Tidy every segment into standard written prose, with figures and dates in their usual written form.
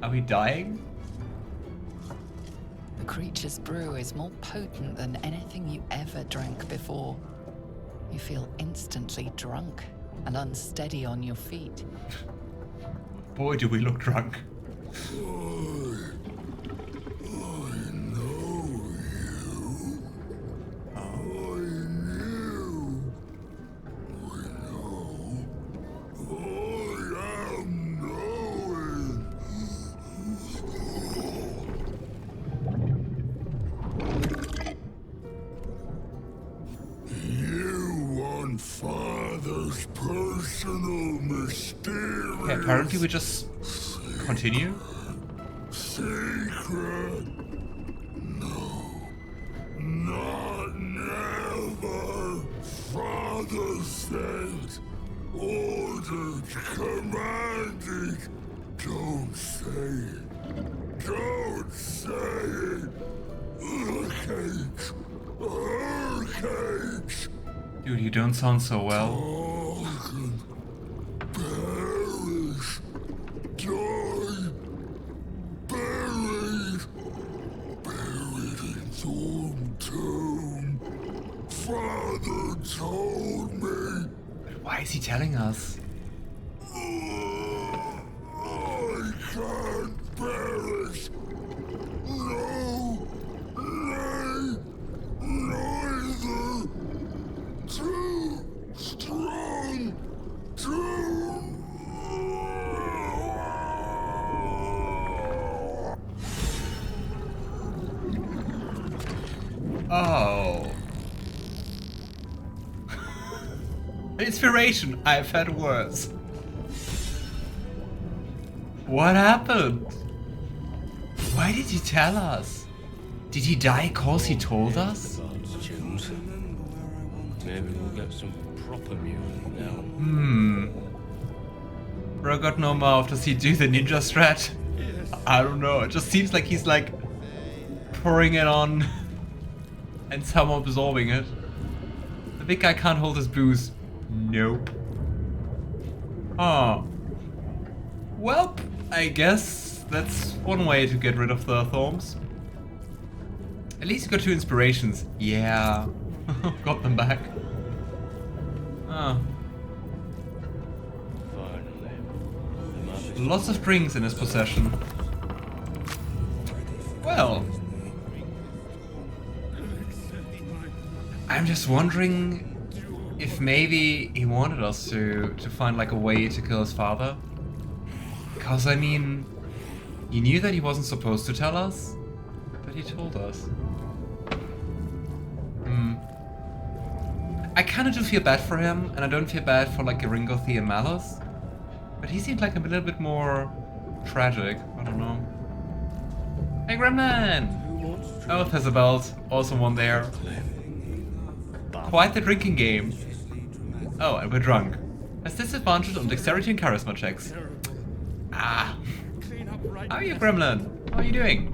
Are we dying? The creature's brew is more potent than anything you ever drank before. You feel instantly drunk and unsteady on your feet. Boy, do we look drunk. Okay, apparently we just continue. Secret. No. Not never. Father said. Ordered. Commanded. Don't say it. Don't say it. Hurricanes. Hurricanes. Dude, you don't sound so well. Perish. Die. Buried. Buried in Thorm tomb. Father told me. Why is he telling us? I can't perish. No. Nay. Neither. Too strong. Too. Oh. Inspiration. I've had worse. What happened? Why did he tell us? Did he die cause he told us? Tunes. Maybe we'll get some proper music now. Bro got no mouth. Does he do the ninja strat? I don't know. It just seems like he's like pouring it on and somehow absorbing it. The big guy can't hold his booze. Nope. Oh. Well, I guess that's one way to get rid of the Thorms. At least you got 2 inspirations. Yeah. Got them back. Ah. Lots of drinks in his possession. Well. I'm just wondering if maybe he wanted us to find like a way to kill his father. Because I mean, he knew that he wasn't supposed to tell us, but he told us. I kinda do feel bad for him, and I don't feel bad for like Githyanki and Malus. But he seemed like a little bit more tragic, I don't know. Hey Gremlin! Oh, Thisobald, also one there. Quite the drinking game. Oh, and we're drunk. Has disadvantage on dexterity and charisma checks. Ah. How are you, Gremlin? How are you doing?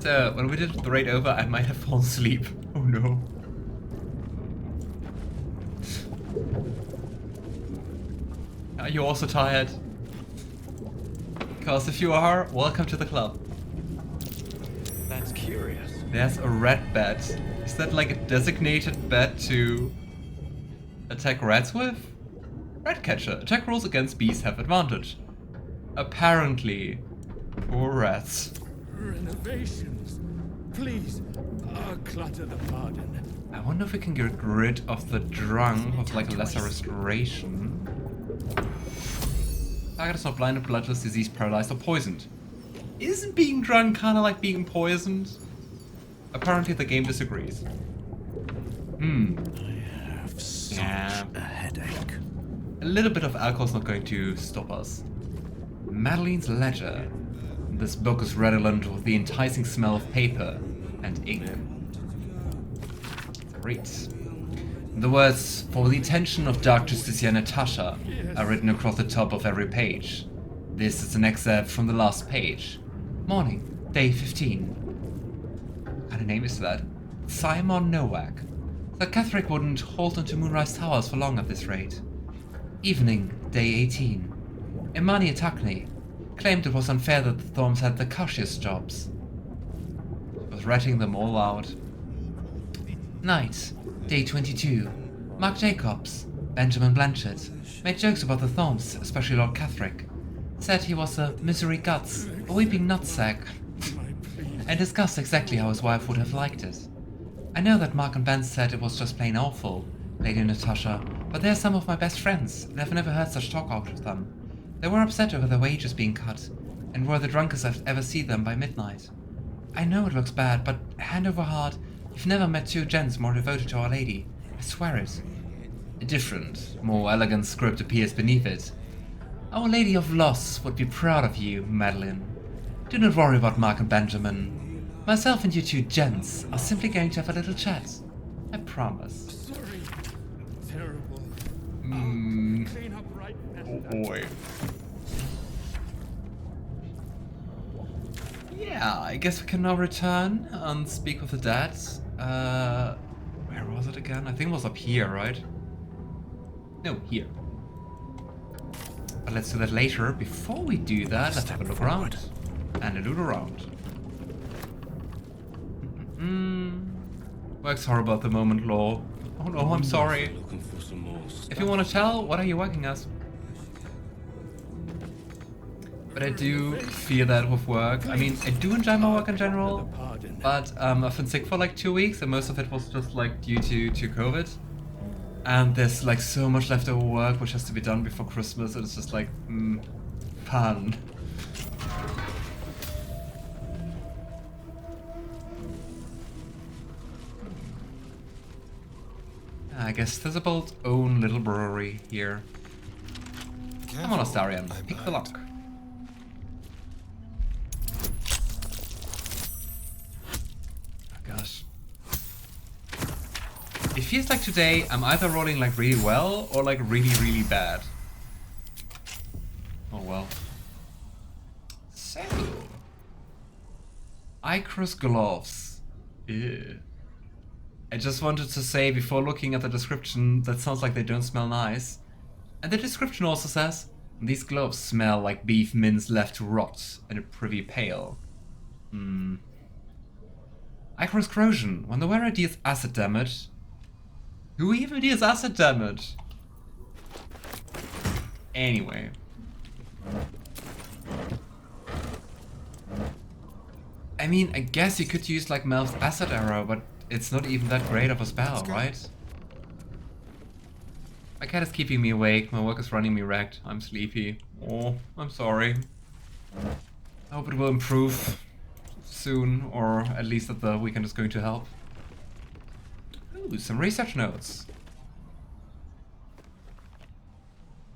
So, when we did the raid over, I might have fallen asleep. Oh no. Are you also tired? Because if you are, welcome to the club. That's curious. There's a rat bat. Is that like a designated bat to attack rats with? Ratcatcher. Attack rolls against bees have advantage. Apparently. Poor rats. Renovations. Please, clutter the garden. I wonder if we can get rid of the drunk with like a lesser restoration. Target is not blinded, bloodless, diseased, paralyzed, or poisoned. Isn't being drunk kinda like being poisoned? Apparently the game disagrees. I have such a headache. A little bit of alcohol's not going to stop us. Madeline's Ledger. This book is redolent with the enticing smell of paper and ink. Great. The words, "For the attention of Dark Justiciar Natasha," are written across the top of every page. This is an excerpt from the last page. Morning, day 15. What kind of name is that? Simon Nowak. Sir Catherick wouldn't hold onto Moonrise Towers for long at this rate. Evening, day 18. Imani Atakne, claimed it was unfair that the Thorms had the cushiest jobs. He was ratting them all out. Night, day 22. Mark Jacobs, Benjamin Blanchett, made jokes about the Thorms, especially Lord Catherick. Said he was a misery guts, a weeping nutsack, and discussed exactly how his wife would have liked it. I know that Mark and Ben said it was just plain awful, Lady Natasha, but they're some of my best friends, and I've never heard such talk out of them. They were upset over their wages being cut, and were the drunkest I've ever seen them by midnight. I know it looks bad, but hand over heart, you've never met two gents more devoted to Our Lady. I swear it. A different, more elegant script appears beneath it. Our Lady of Loss would be proud of you, Madeline. Do not worry about Mark and Benjamin. Myself and you two gents are simply going to have a little chat. I promise. Sorry. Terrible. Clean up right now. Oh boy. Yeah, I guess we can now return and speak with the dead. Where was it again? I think it was up here, right? No, here. But let's do that later. Before we do that, let's have a look around. And a loot around. Work's horrible at the moment, Law. Oh no, I'm sorry. Looking for some more If you want to tell, what are you working as? But I do feel that with work. I mean, I do enjoy my work in general, but I've been sick for like 2 weeks, and most of it was just like due to COVID. And there's like so much leftover work which has to be done before Christmas, and it's just like, fun. I guess Thisobald's own little brewery here. Come on, Astarion, pick the lock. Oh gosh. It feels like today I'm either rolling like really well or like really, really bad. Oh well. So. Icarus gloves. Ew. I just wanted to say before looking at the description that sounds like they don't smell nice. And the description also says, these gloves smell like beef mince left to rot in a privy pail. Icarus corrosion. When the wearer deals acid damage. Who even deals acid damage? Anyway. I mean, I guess you could use like Melv's acid arrow, but it's not even that great of a spell, right? My cat is keeping me awake, my work is running me wrecked, I'm sleepy. Oh, I'm sorry. I hope it will improve soon, or at least that the weekend is going to help. Ooh, some research notes.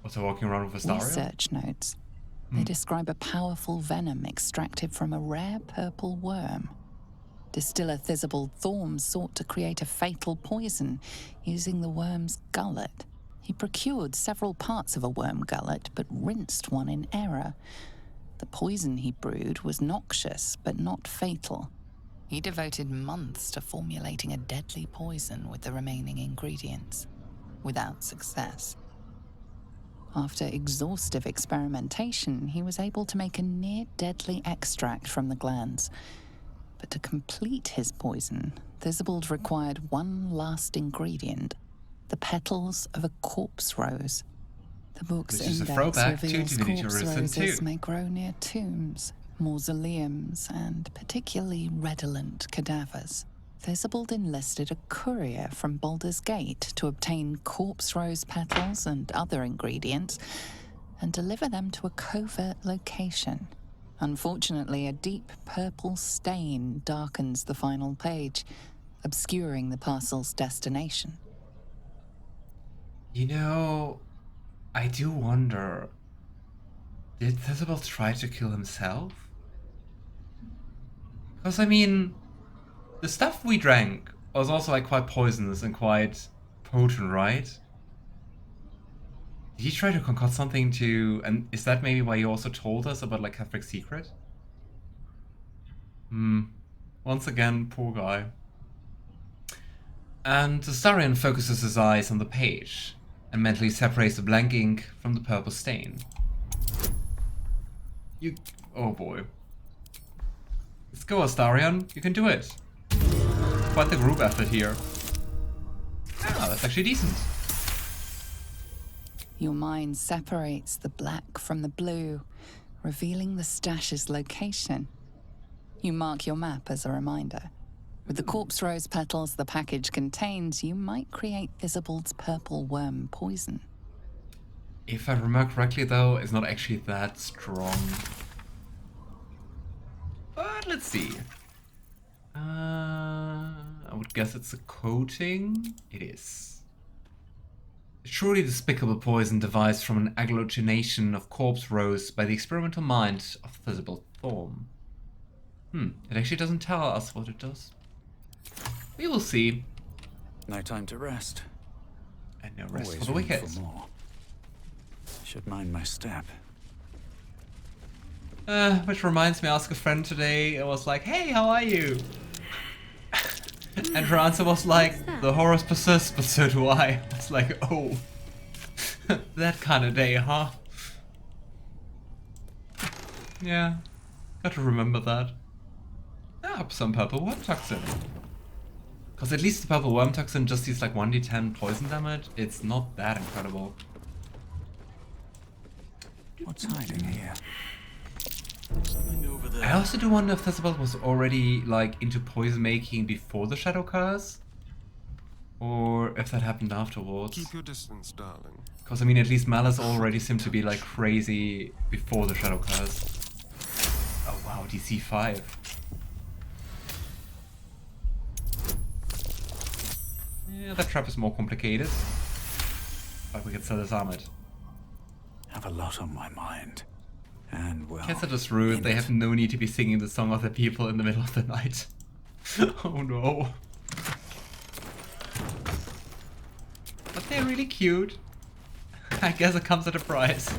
Also walking around with Astarion? Research notes. They describe a powerful venom extracted from a rare purple worm. Distiller Thisobald Thorm sought to create a fatal poison using the worm's gullet. He procured several parts of a worm gullet, but rinsed one in error. The poison he brewed was noxious, but not fatal. He devoted months to formulating a deadly poison with the remaining ingredients, without success. After exhaustive experimentation, he was able to make a near-deadly extract from the glands. But to complete his poison, Thisobald required one last ingredient, the petals of a corpse rose. The book's Which is a index throwback to reveals Divinity corpse Original roses 2. may grow near tombs, mausoleums, and particularly redolent cadavers. Thisobald enlisted a courier from Baldur's Gate to obtain corpse rose petals and other ingredients and deliver them to a covert location. Unfortunately, a deep purple stain darkens the final page, obscuring the parcel's destination. You know, I do wonder, did Thisobald try to kill himself? Because I mean, the stuff we drank was also like quite poisonous and quite potent, right? Did he try to concoct something to... and is that maybe why he also told us about like Catheric's secret? Once again, poor guy. And Astarion focuses his eyes on the page and mentally separates the blank ink from the purple stain. You... Oh boy. Let's go, Astarion. You can do it. Quite the group effort here. Ah, that's actually decent. Your mind separates the black from the blue, revealing the stash's location. You mark your map as a reminder. With the corpse rose petals the package contains, you might create Thisobald's purple worm poison. If I remember correctly, though, it's not actually that strong. But let's see. I would guess it's a coating. It is. A truly despicable poison devised from an agglutination of corpse rose by the experimental mind of Thisobald Thorm. It actually doesn't tell us what it does. We will see. No time to rest. And no rest Always for the room wicked. for more. Should mind my step. Which reminds me, I asked a friend today, I was like, hey, how are you? And her answer was like, the horrors persist, but so do I. It's like, oh, that kind of day, huh? Yeah, got to remember that. Ah, some purple worm toxin. Because at least the purple worm toxin just deals like 1d10 poison damage. It's not that incredible. What's hiding here? Something over there. I also do wonder if Thisobald was already like into poison making before the Shadow Curse, or if that happened afterwards. Keep your distance, darling. Because I mean, at least Malice already seemed to be like crazy before the Shadow Curse. Oh wow, DC 5. Yeah, that trap is more complicated, but we can still disarm it. Have a lot on my mind. And well. Cats are just rude. They have no need to be singing the song of the people in the middle of the night. Oh no. But they're really cute. I guess it comes at a price.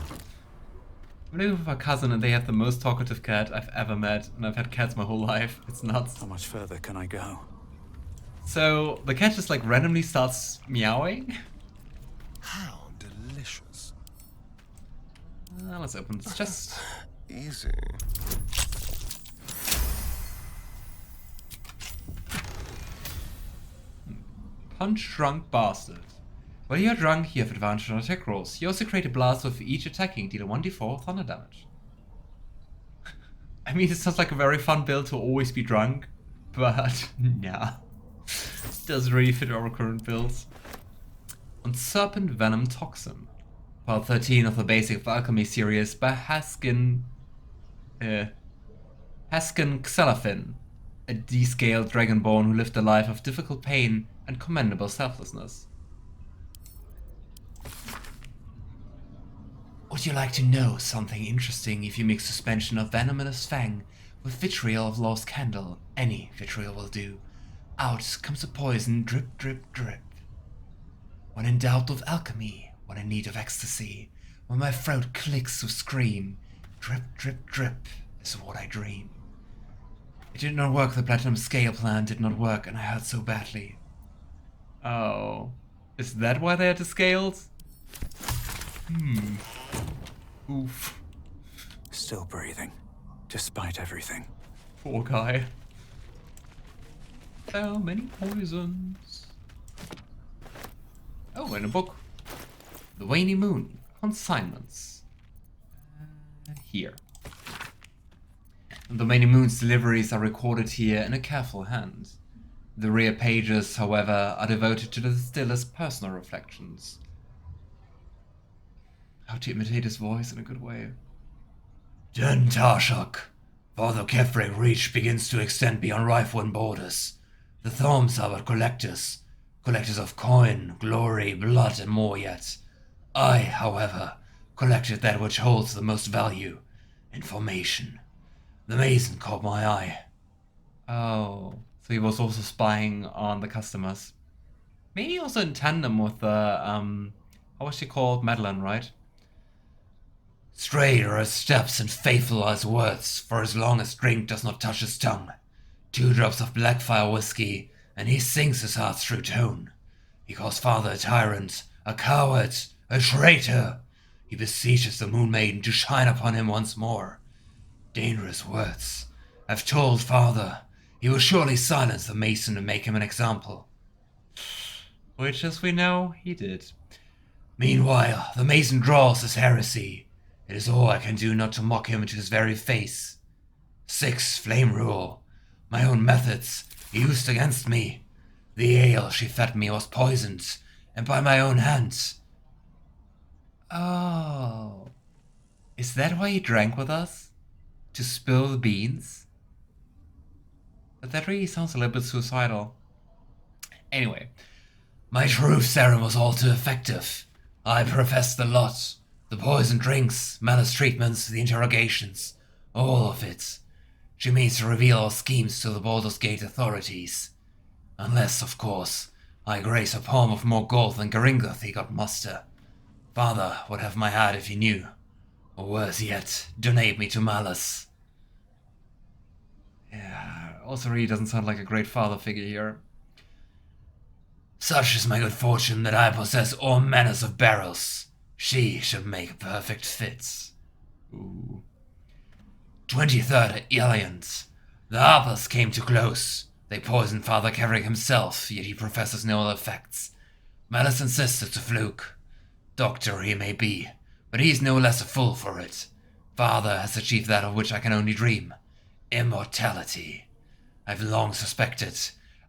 I'm living with my cousin and they have the most talkative cat I've ever met, and I've had cats my whole life. It's nuts. How much further can I go? So the cat just like randomly starts meowing. How delicious. Let's open this chest. Easy. Punch drunk bastard. When you're drunk, you have advantage on attack rolls. You also create a blast with each attacking, deal a 1d4 thunder damage. I mean, it sounds like a very fun build to always be drunk, but nah. Doesn't really fit our current builds. On Serpent Venom Toxin. Part 13 of the Basic of Alchemy series by Haskin Xelafin, a descaled dragonborn who lived a life of difficult pain and commendable selflessness. Would you like to know something interesting? If you mix suspension of venomous fang with vitriol of lost candle, any vitriol will do. Out comes a poison, drip, drip, drip. When in doubt of alchemy, when in need of ecstasy, when my throat clicks with scream, drip, drip, drip is what I dream. It did not work, the platinum scale plan did not work, and I hurt so badly. Oh, is that why they had the scales? Oof. Still breathing, despite everything. Poor guy. So many poisons. Oh, and a book. The Waning Moon. Consignments. Here. The Waning Moon's deliveries are recorded here in a careful hand. The rear pages, however, are devoted to the distiller's personal reflections. How to imitate his voice in a good way. Den Tarshak. For the Kefrek reach begins to extend beyond Rifewind borders. The Thorms are but collectors. Collectors of coin, glory, blood, and more yet. I, however, collected that which holds the most value. Information. The Mason caught my eye. Oh, so he was also spying on the customers. Maybe also in tandem with the, how was she called? Madeline, right? Straight are his steps and faithful are his words, for as long as drink does not touch his tongue. 2 drops of Blackfire whiskey, and he sings his heart's true tone. He calls father a tyrant, a coward, a traitor. He beseeches the Moon Maiden to shine upon him once more. Dangerous words. I've told father. He will surely silence the mason and make him an example. Which, as we know, he did. Meanwhile, the mason draws his heresy. It is all I can do not to mock him to his very face. 6. Flame rule. My own methods, used against me. The ale she fed me was poisoned, and by my own hands. Oh. Is that why he drank with us? To spill the beans? But that really sounds a little bit suicidal. Anyway. My truth serum was all too effective. I professed the lot. The poison drinks, malice treatments, the interrogations. All of it. She means to reveal our schemes to the Baldur's Gate authorities. Unless, of course, I grace a palm of more gold than Gringothy he got muster. Father would have my heart if he knew. Or worse yet, donate me to malice. Yeah, also really doesn't sound like a great father figure here. Such is my good fortune that I possess all manners of barrels. She should make a perfect fit. Ooh. 23rd Alliance. The Harpers came too close. They poisoned Father Carrick himself, yet he professes no ill effects. Malice insists it's a fluke. Doctor he may be, but he's no less a fool for it. Father has achieved that of which I can only dream. Immortality. I've long suspected.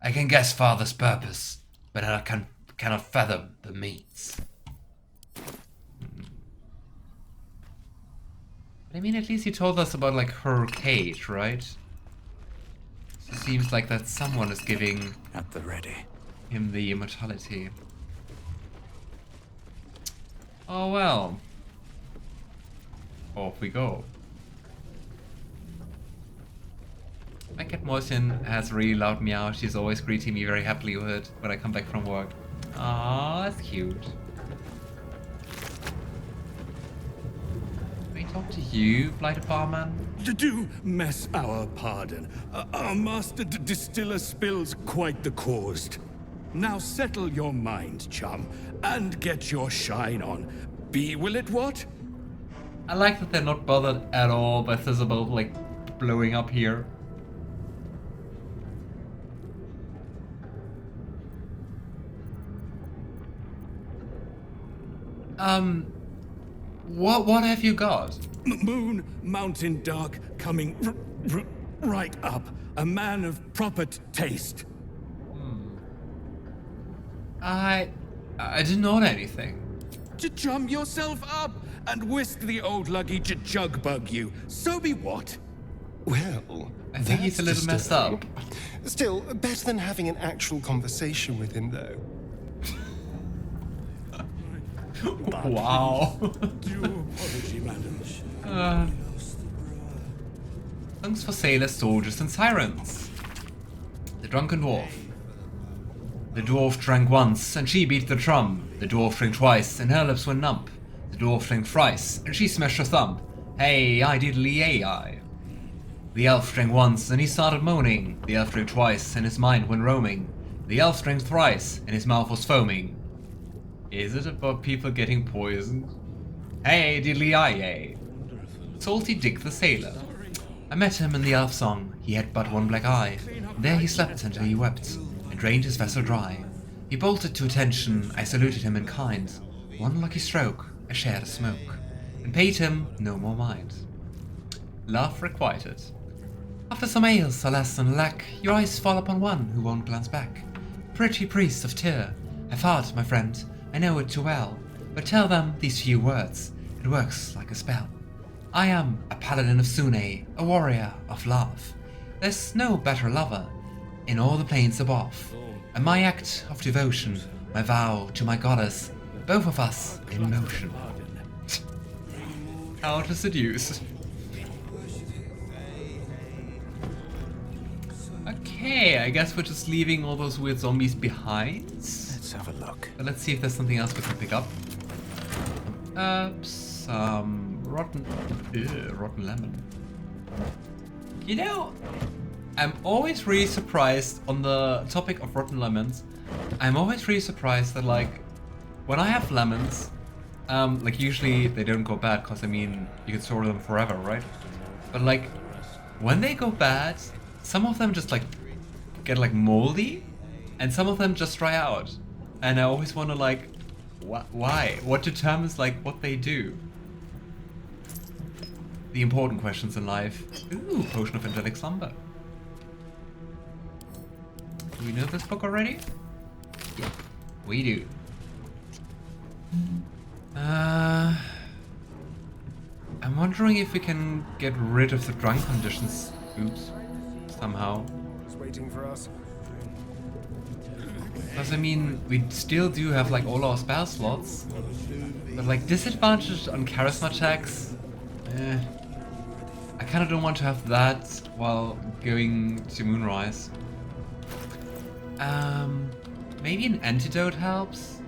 I can guess Father's purpose, but I cannot fathom the means. But I mean, at least he told us about, like, her cage, right? So it seems like that someone is giving At the ready. him the immortality. Oh well. Off we go. My cat Moisin has a really loud meow. She's always greeting me very happily with it when I come back from work. Aww, that's cute. Can I talk to you, Blighted Barman? Do mess our pardon. Our master distiller spills quite the cause. Now settle your mind, chum, and get your shine on. Be will it what? I like that they're not bothered at all by Thisobald, like, blowing up here. What have you got? Moon, mountain dark, coming right up. A man of proper taste. I didn't order anything. To chum yourself up and whisk the old luggy to jug bug you. So be what? Well, I think he's a little messed up. Still, better than having an actual conversation with him, though. Wow. Due apology, madam. Songs for sailors, soldiers, and sirens. The Drunken Dwarf. The dwarf drank once, and she beat the drum. The dwarf drank twice, and her lips were numb. The dwarf drank thrice, and she smashed her thumb. Hey, I diddly ay. The elf drank once, and he started moaning. The elf drank twice, and his mind went roaming. The elf drank thrice, and his mouth was foaming. Is it about people getting poisoned? Hey, diddly ay. Salty Dick the Sailor. I met him in the elf song. He had but one black eye. There he slept until he wept, and drained his vessel dry. He bolted to attention, I saluted him in kind. One lucky stroke, I shared a smoke, and paid him no more mind. Love requited. After some ales, alas and alack, your eyes fall upon one who won't glance back. Pretty priest of Tyr, I've heard, my friend, I know it too well, but tell them these few words, it works like a spell. I am a paladin of Sune, a warrior of love. There's no better lover in all the plains above. And my act of devotion, my vow to my goddess, both of us in motion. How to seduce. Okay, I guess we're just leaving all those weird zombies behind. Let's have a look. But let's see if there's something else we can pick up. Some rotten lemon. You know, I'm always really surprised on the topic of rotten lemons. I'm always really surprised that, like, when I have lemons, like, usually they don't go bad because, I mean, you can store them forever, right? But like, when they go bad, some of them just like get like moldy, and some of them just dry out. And I always wonder like, why? What determines like what they do? The important questions in life. Ooh, Potion of Angelic Slumber. Do we know this book already? Yep, we do. I'm wondering if we can get rid of the drunk conditions. Oops. Somehow. He's waiting for us. Because I mean, we still do have like all our spell slots. But like disadvantage on charisma checks. I kinda don't want to have that while going to Moonrise. Maybe an antidote helps?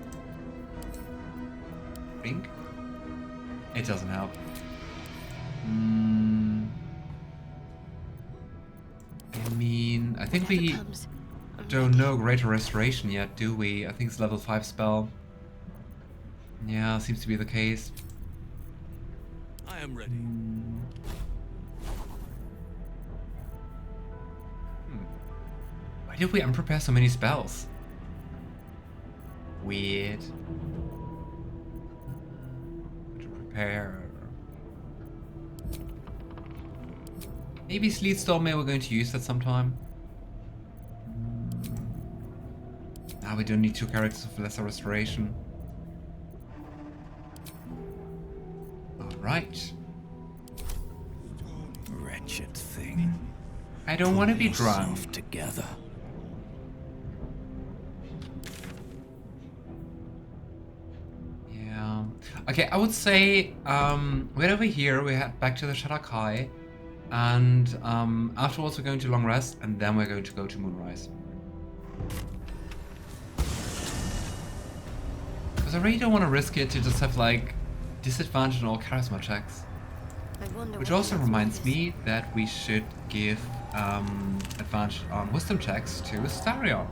Think? It doesn't help. I mean, I think we don't know Greater Restoration yet, do we? I think it's level 5 spell. Yeah, seems to be the case. I am ready. Why did we unprepare so many spells? Weird. To prepare. Maybe Sleet Storm, maybe we're going to use that sometime. Now we don't need 2 characters of lesser restoration. Alright. Wretched thing. I don't want to be drunk. Yourself together. Yeah. Okay, I would say right over here we head back to the Shadowkai, and afterwards we're going to long rest, and then we're going to go to Moonrise. Because I really don't want to risk it to just have like disadvantage on all charisma checks. Which also reminds me that we should give advantage on wisdom checks to Astarion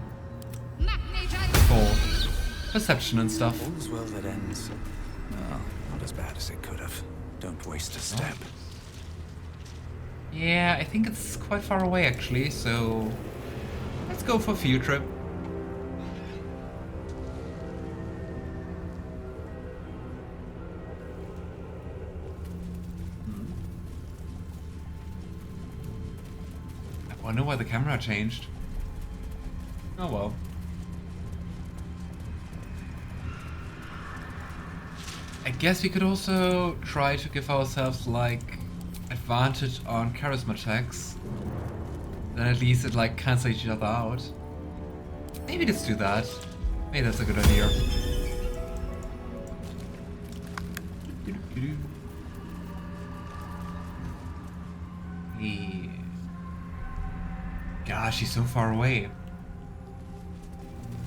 for perception and stuff. All's well that ends. No, not as bad as it could have. Don't waste a step. Yeah, I think it's quite far away actually, so let's go for a field trip. I wonder why the camera changed. Oh well. I guess we could also try to give ourselves like advantage on charisma checks. Then at least it like cancels each other out. Maybe let's do that. Maybe that's a good idea. Hey. Gosh, she's so far away.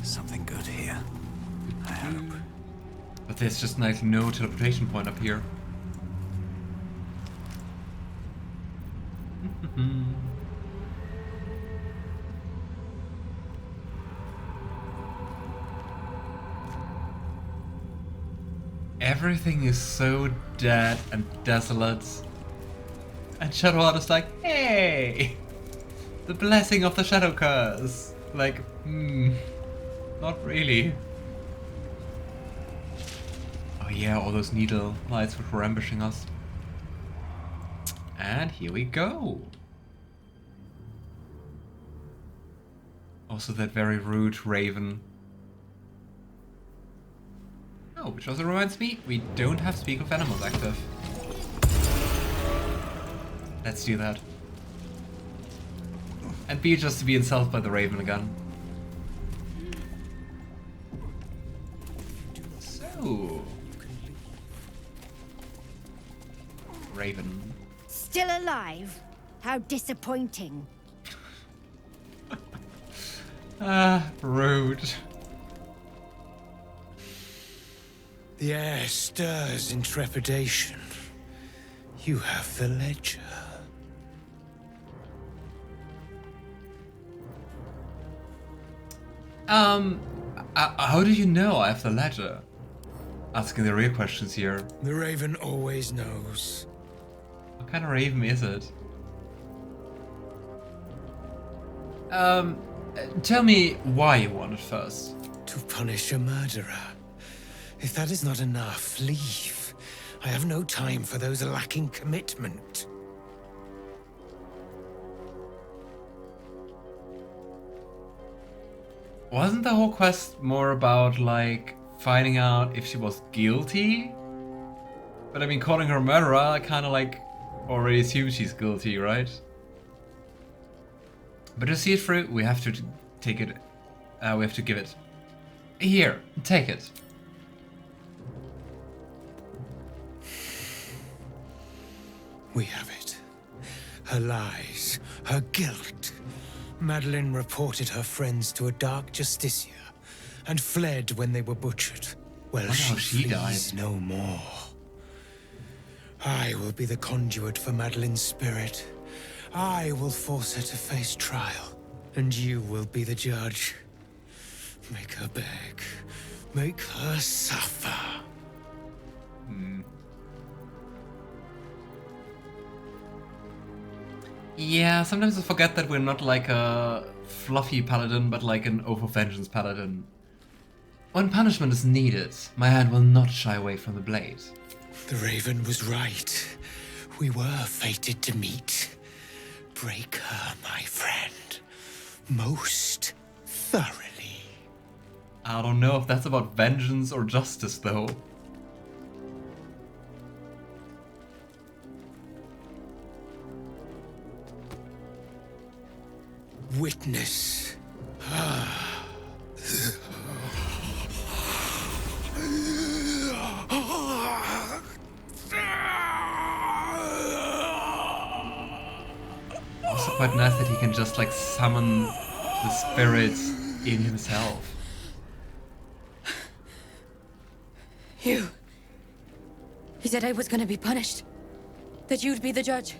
Something good here. I hope. But there's just like no teleportation point up here. Everything is so dead and desolate. And Shadowheart is like, hey! The blessing of the Shadow Curse. Like, not really. Oh yeah, all those needle lights which were ambushing us. And here we go. Also that very rude raven. Oh, which also reminds me, we don't have Speak of Animals active. Let's do that. And be just to be insulted by the raven again. So... Raven. Still alive? How disappointing. Rude. The air stirs in trepidation. You have the ledger. How do you know I have the ledger? Asking the real questions here. The Raven always knows. kind of raven is it? Tell me why you want it first. To punish a murderer. If that is not enough, leave. I have no time for those lacking commitment. Wasn't the whole quest more about, like, finding out if she was guilty? But I mean, calling her a murderer, I kind of, like, already assume she's guilty, right? But to see it through, we have to take it. We have to give it. Here, take it. We have it. Her lies, her guilt. Madeline reported her friends to a dark justiciar and fled when they were butchered. Well, she died. No more. I will be the conduit for Madeline's spirit. I will force her to face trial, and you will be the judge. Make her beg. Make her suffer. Yeah, sometimes I forget that we're not like a fluffy paladin, but like an over-vengeance paladin. When punishment is needed, my hand will not shy away from the blade. The Raven was right. We were fated to meet. Break her, my friend. Most thoroughly. I don't know if that's about vengeance or justice, though. Witness. Also quite nice that he can just like summon the spirit in himself. You said I was gonna be punished. That you'd be the judge.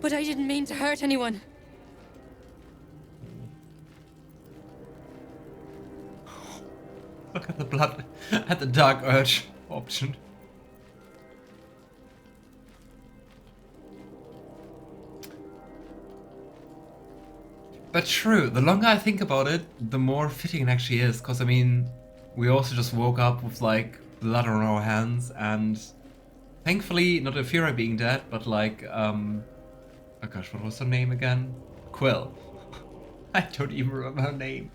But I didn't mean to hurt anyone. Look at the blood, at the dark urge option. But true, the longer I think about it, the more fitting it actually is. Because I mean, we also just woke up with like blood on our hands, and thankfully not Jaheira being dead, but like, oh gosh, what was her name again? Quill. I don't even remember her name.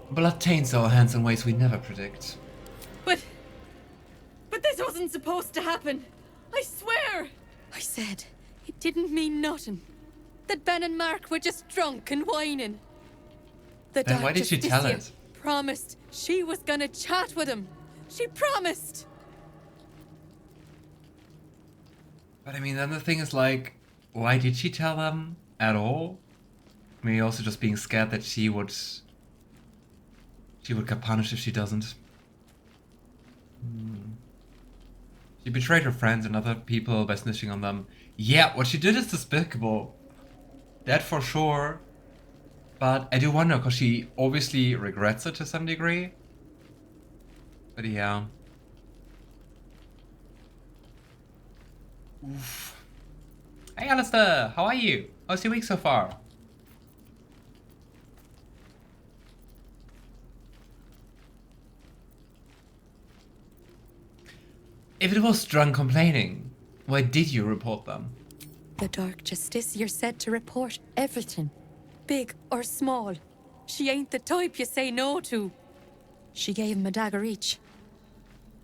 Blood taints our hands in ways we never predict. But this wasn't supposed to happen. I swear. I said it didn't mean nothing. That Ben and Mark were just drunk and whining. Then why did she tell it? Promised she was gonna chat with him. She promised. But I mean, then the thing is like, why did she tell them at all? Maybe also just being scared that she would get punished if she doesn't. She betrayed her friends and other people by snitching on them. Yeah, what she did is despicable. That for sure. But I do wonder, because she obviously regrets it to some degree. But yeah. Oof. Hey Alistair, how are you? How's your week so far? If it was drunk complaining, why did you report them? The Dark Justiciar said to report everything, big or small. She ain't the type you say no to. She gave him a dagger each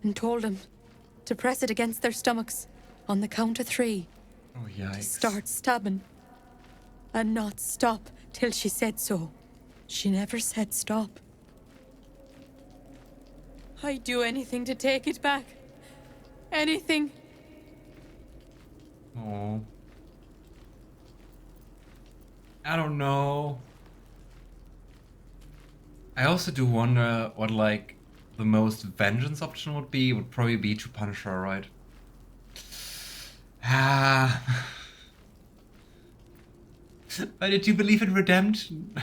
and told him to press it against their stomachs on the count of 3. Oh, yikes. Start stabbing and not stop till she said so. She never said stop. I'd do anything to take it back. Anything. Oh. I don't know. I also do wonder what, like, the most vengeance option would be. It would probably be to punish her, right? Ah. Why did you believe in redemption?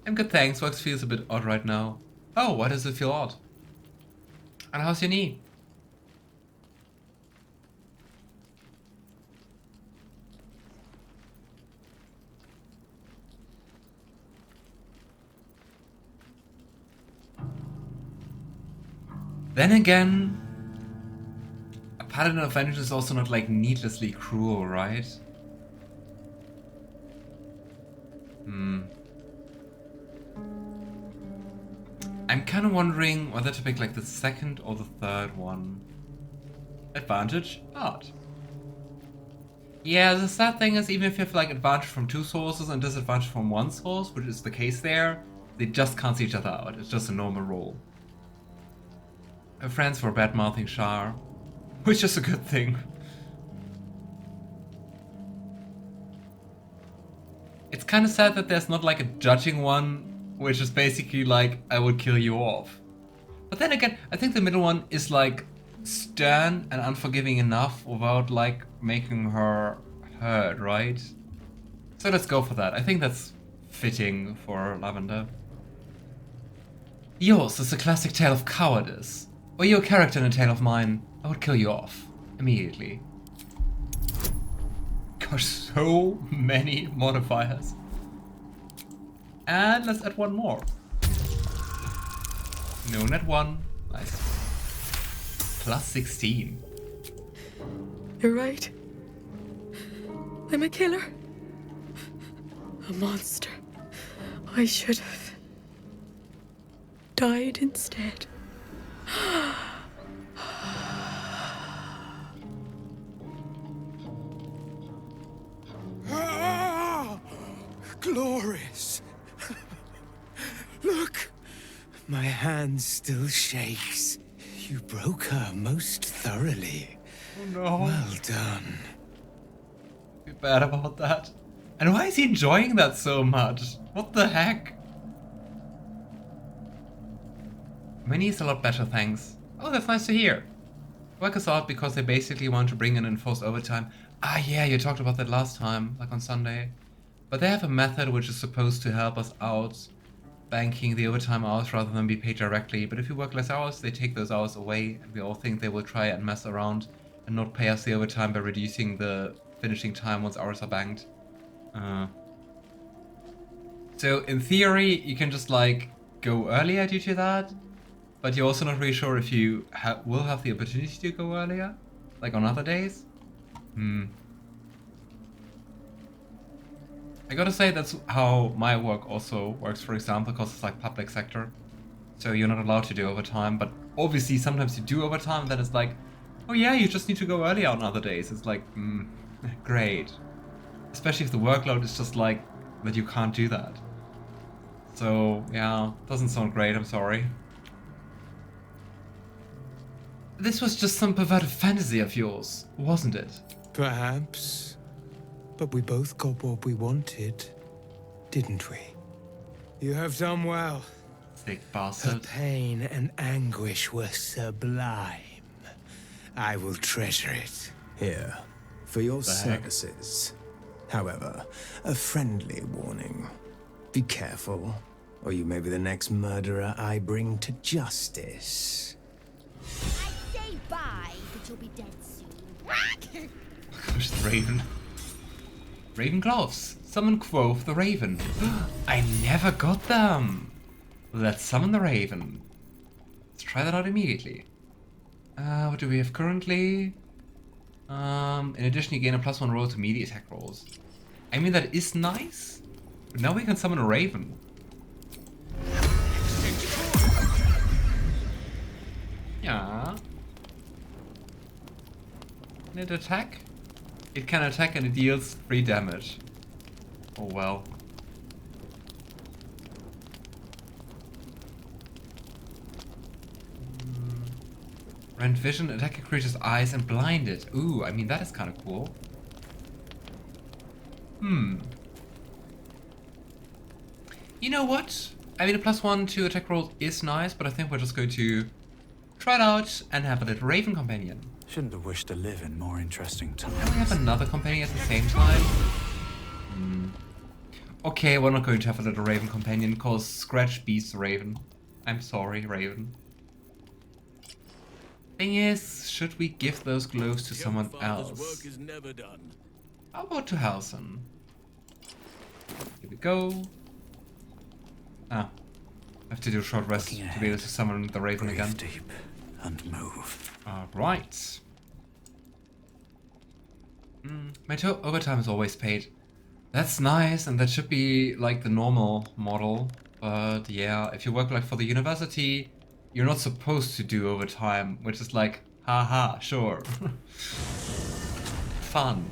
I'm good, thanks. Works feels a bit odd right now. Oh, why does it feel odd? And how's your knee? Then again, a Paladin of Vengeance is also not like needlessly cruel, right? I'm kind of wondering whether to pick like the second or the third one. Advantage? Art. Yeah, the sad thing is even if you have like advantage from 2 sources and disadvantage from 1 source, which is the case there, they just cancel each other out. It's just a normal roll. Her friends were bad-mouthing Shar, which is a good thing. It's kind of sad that there's not like a judging one, which is basically like, I would kill you off. But then again, I think the middle one is like stern and unforgiving enough without like making her hurt, right? So let's go for that. I think that's fitting for Lavender. Yours is a classic tale of cowardice. Were you a character in a tale of mine, I would kill you off immediately. Gosh, so many modifiers. And let's add one more. No, not 1. Nice. Plus 16. You're right. I'm a killer. A monster. I should have died instead. Glorious. Look, my hand still shakes. You broke her most thoroughly. Oh no. Well done. Feel bad about that. And why is he enjoying that so much? What the heck? Many is a lot better, thanks. Oh, that's nice to hear. Work us out because they basically want to bring in enforced overtime. Ah yeah, you talked about that last time, like on Sunday. But they have a method which is supposed to help us out, banking the overtime hours rather than be paid directly. But if we work less hours, they take those hours away, and we all think they will try and mess around and not pay us the overtime by reducing the finishing time once hours are banked. So in theory, you can just like go earlier due to that, but you're also not really sure if you will have the opportunity to go earlier, like on other days. I gotta say that's how my work also works, for example, because it's like public sector. So you're not allowed to do overtime, but obviously sometimes you do overtime and then it's like, oh yeah, you just need to go earlier on other days. It's like, great. Especially if the workload is just like, that you can't do that. So yeah, doesn't sound great, I'm sorry. This was just some perverted fantasy of yours, wasn't it? Perhaps. But we both got what we wanted, didn't we? You have done well. Sick Her bastard. pain and anguish were sublime. I will treasure it. Here, for your The heck? services. However, a friendly warning. Be careful, or you may be the next murderer I bring to justice. I say bye, but you'll be dead soon. Gosh, the Raven. Raven gloves. Summon Quoth the Raven. I never got them. Let's summon the Raven. Let's try that out immediately. What do we have currently? In addition, you gain a +1 roll to melee attack rolls. I mean, that is nice. But now we can summon a Raven. Yeah. Can it attack? It can attack and it deals 3 damage. Oh well. Rend vision, attack a creature's eyes and blind it. Ooh, I mean that is kind of cool. You know what? I mean a +1 to attack rolls is nice, but I think we're just going to try it out and have a little Raven companion. Shouldn't have wished to live in more interesting Can times. we have another companion at the same time? Okay, we're not going to have a little Raven companion because Scratch beats Raven. I'm sorry, Raven. Thing is, should we give those gloves to someone else? Work is never done. How about to Halsin? Here we go. Ah, I have to do a short rest Looking to be able to summon the Raven Grave again. deep. and move. Alright. My overtime is always paid. That's nice, and that should be like the normal model. But yeah, if you work like for the university, you're not supposed to do overtime, which is like, haha, sure. Fun.